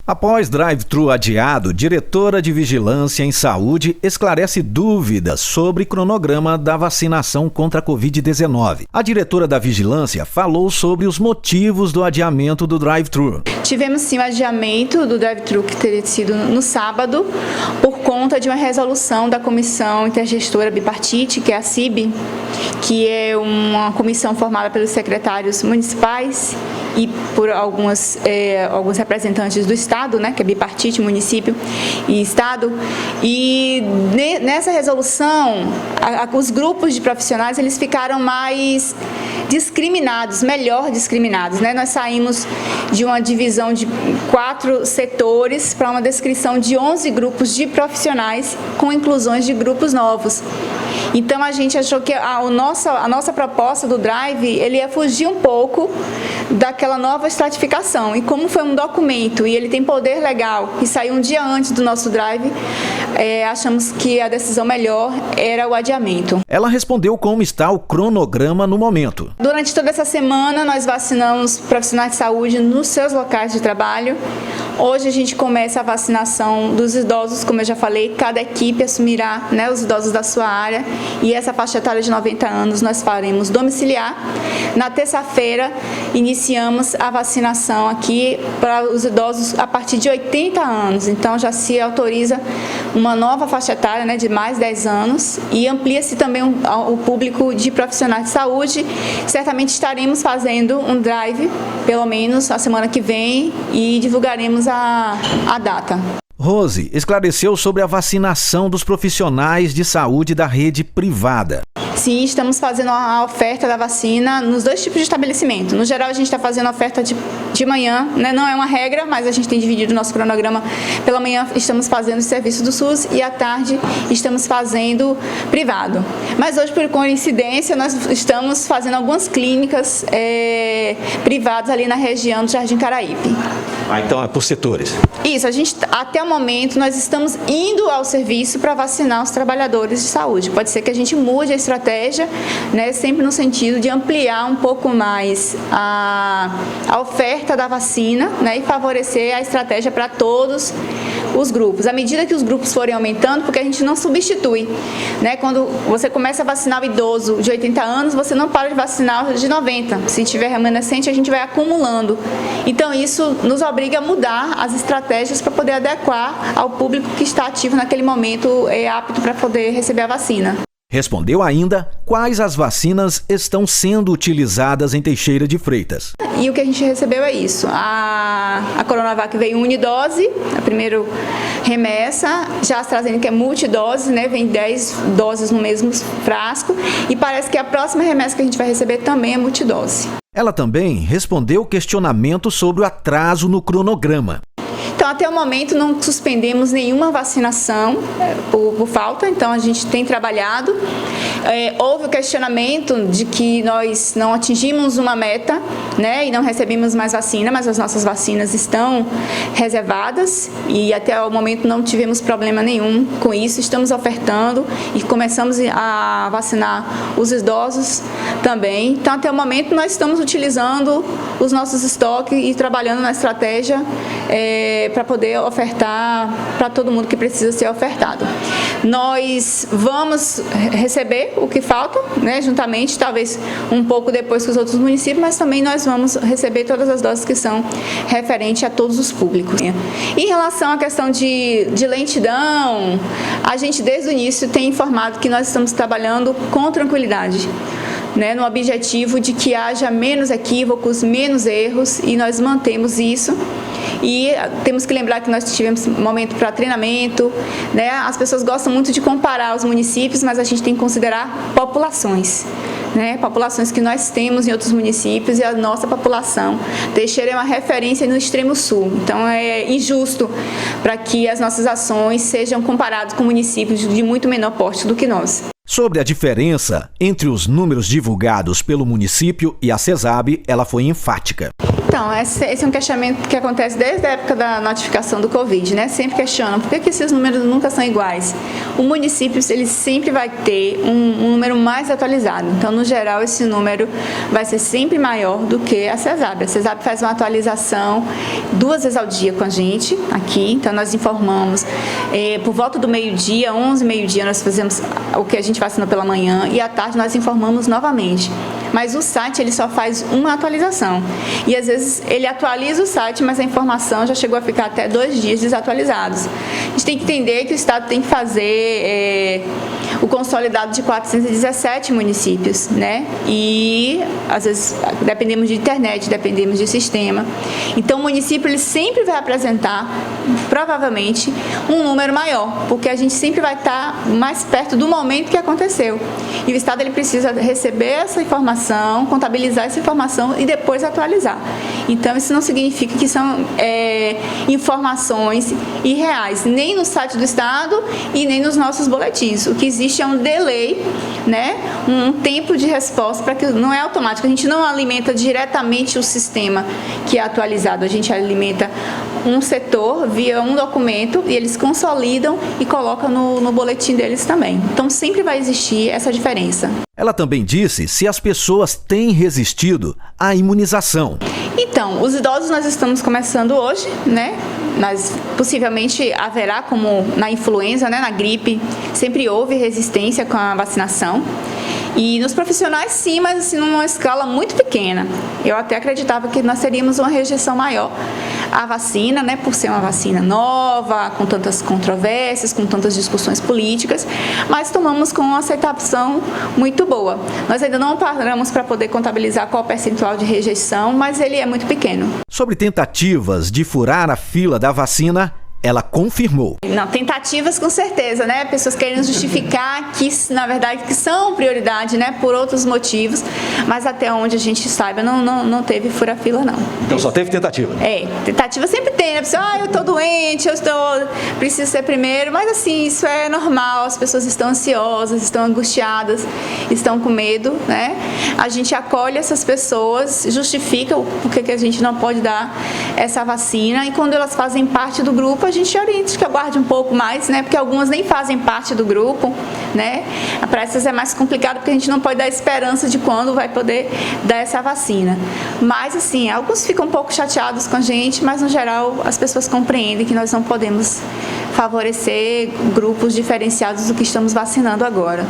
Após drive-thru adiado, diretora de Vigilância em Saúde esclarece dúvidas sobre cronograma da vacinação contra a Covid-19. A diretora da Vigilância falou sobre os motivos do adiamento do drive-thru. Tivemos sim o adiamento do drive-thru que teria sido no sábado por conta de uma resolução da Comissão Intergestora Bipartite, que é a CIB, que é uma comissão formada pelos secretários municipais e por alguns representantes do Estado, né, que é bipartite, município e Estado. E nessa resolução, os grupos de profissionais eles ficaram mais discriminados, melhor discriminados, né? Nós saímos de uma divisão de 4 setores para uma descrição de 11 grupos de profissionais com inclusões de grupos novos. Então a gente achou que a nossa proposta do Drive ele ia fugir um pouco daquela nova estratificação. E como foi um documento e ele tem poder legal e saiu um dia antes do nosso Drive, achamos que a decisão melhor era o adiamento. Ela respondeu como está o cronograma no momento. Durante toda essa semana nós vacinamos profissionais de saúde nos seus locais de trabalho. Hoje a gente começa a vacinação dos idosos, como eu já falei, cada equipe assumirá, né, os idosos da sua área e essa faixa etária de 90 anos nós faremos domiciliar. Na terça-feira iniciamos a vacinação aqui para os idosos a partir de 80 anos, então já se autoriza uma nova faixa etária, né, de mais 10 anos e amplia-se também o público de profissionais de saúde. Certamente estaremos fazendo um drive, pelo menos a semana que vem, e divulgaremos a data. Rose esclareceu sobre a vacinação dos profissionais de saúde da rede privada. Sim, estamos fazendo a oferta da vacina nos 2 tipos de estabelecimento. No geral, a gente está fazendo a oferta de manhã, né? Não é uma regra, mas a gente tem dividido o nosso cronograma. Pela manhã estamos fazendo o serviço do SUS e à tarde estamos fazendo privado. Mas hoje, por coincidência, nós estamos fazendo algumas clínicas privadas ali na região do Jardim Caraípe. Então é por setores. Isso, até o momento nós estamos indo ao serviço para vacinar os trabalhadores de saúde. Pode ser que a gente mude a estratégia, né, sempre no sentido de ampliar um pouco mais a oferta da vacina, né, e favorecer a estratégia para todos os grupos. À medida que os grupos forem aumentando, porque a gente não substitui, né? Quando você começa a vacinar o idoso de 80 anos, você não para de vacinar o de 90. Se tiver remanescente, a gente vai acumulando. Então isso nos obriga a mudar as estratégias para poder adequar ao público que está ativo naquele momento, apto para poder receber a vacina. Respondeu ainda quais as vacinas estão sendo utilizadas em Teixeira de Freitas. E o que a gente recebeu é isso. A Coronavac veio unidose, a primeira remessa, já a AstraZeneca é multidose, né? Vem 10 doses no mesmo frasco e parece que a próxima remessa que a gente vai receber também é multidose. Ela também respondeu questionamento sobre o atraso no cronograma. Então, até o momento, não suspendemos nenhuma vacinação por falta, então a gente tem trabalhado. Houve o questionamento de que nós não atingimos uma meta, né, e não recebemos mais vacina, mas as nossas vacinas estão reservadas e até o momento não tivemos problema nenhum com isso. Estamos ofertando e começamos a vacinar os idosos também. Então, até o momento, nós estamos utilizando os nossos estoques e trabalhando na estratégia para poder ofertar para todo mundo que precisa ser ofertado. Nós vamos receber o que falta, né, juntamente, talvez um pouco depois que os outros municípios, mas também nós vamos receber todas as doses que são referentes a todos os públicos. Em relação à questão de lentidão, a gente desde o início tem informado que nós estamos trabalhando com tranquilidade, né, no objetivo de que haja menos equívocos, menos erros, e nós mantemos isso. E temos que lembrar que nós tivemos momento para treinamento, né? As pessoas gostam muito de comparar os municípios, mas a gente tem que considerar populações, né? Populações que nós temos em outros municípios e a nossa população. Teixeira é uma referência no extremo sul, então é injusto para que as nossas ações sejam comparadas com municípios de muito menor porte do que nós. Sobre a diferença entre os números divulgados pelo município e a CESAB, ela foi enfática. Então, esse é um questionamento que acontece desde a época da notificação do Covid, né? Sempre questionam por que esses números nunca são iguais. O município, ele sempre vai ter um número mais atualizado. Então, no geral, esse número vai ser sempre maior do que a CESAB. A CESAB faz uma atualização 2 vezes ao dia com a gente aqui. Então, nós informamos por volta do meio-dia, 11, meio-dia, nós fazemos o que a gente vacinou pela manhã e à tarde nós informamos novamente. Mas o site, ele só faz uma atualização. E às vezes ele atualiza o site, mas a informação já chegou a ficar até 2 dias desatualizados. A gente tem que entender que o Estado tem que fazer o consolidado de 417 municípios, né? E às vezes dependemos de internet, dependemos de sistema. Então o município, ele sempre vai apresentar, provavelmente, um número maior, porque a gente sempre vai estar mais perto do momento que aconteceu. E o Estado, ele precisa receber essa informação, contabilizar essa informação e depois atualizar. Então, isso não significa que são informações irreais, nem no site do Estado e nem nos nossos boletins. O que existe é um delay, né? Um tempo de resposta, para que não é automático. A gente não alimenta diretamente o sistema que é atualizado, a gente alimenta um setor via um documento e eles consolidam e colocam no boletim deles também. Então, sempre vai existir essa diferença. Ela também disse se as pessoas têm resistido à imunização. Então, os idosos nós estamos começando hoje, né? Mas possivelmente haverá, como na influenza, né, na gripe, sempre houve resistência com a vacinação. E nos profissionais, sim, mas assim, numa escala muito pequena. Eu até acreditava que nós teríamos uma rejeição maior à vacina, né, por ser uma vacina nova, com tantas controvérsias, com tantas discussões políticas, mas tomamos com uma aceitação muito boa. Nós ainda não paramos para poder contabilizar qual o percentual de rejeição, mas ele é muito pequeno. Sobre tentativas de furar a fila da vacina, ela confirmou. Não, tentativas com certeza, né? Pessoas querendo justificar que, na verdade, que são prioridade, né? Por outros motivos, mas até onde a gente saiba, não teve fura-fila, não. Então só teve tentativa? Tentativa sempre tem, né? A pessoa, eu tô doente, preciso ser primeiro, mas assim, isso é normal, as pessoas estão ansiosas, estão angustiadas, estão com medo, né? A gente acolhe essas pessoas, justifica o porquê que a gente não pode dar essa vacina e quando elas fazem parte do grupo, a gente orienta que aguarde um pouco mais, né? Porque algumas nem fazem parte do grupo, né? Para essas é mais complicado porque a gente não pode dar esperança de quando vai poder dar essa vacina. Mas, assim, alguns ficam um pouco chateados com a gente, mas, no geral, as pessoas compreendem que nós não podemos favorecer grupos diferenciados do que estamos vacinando agora.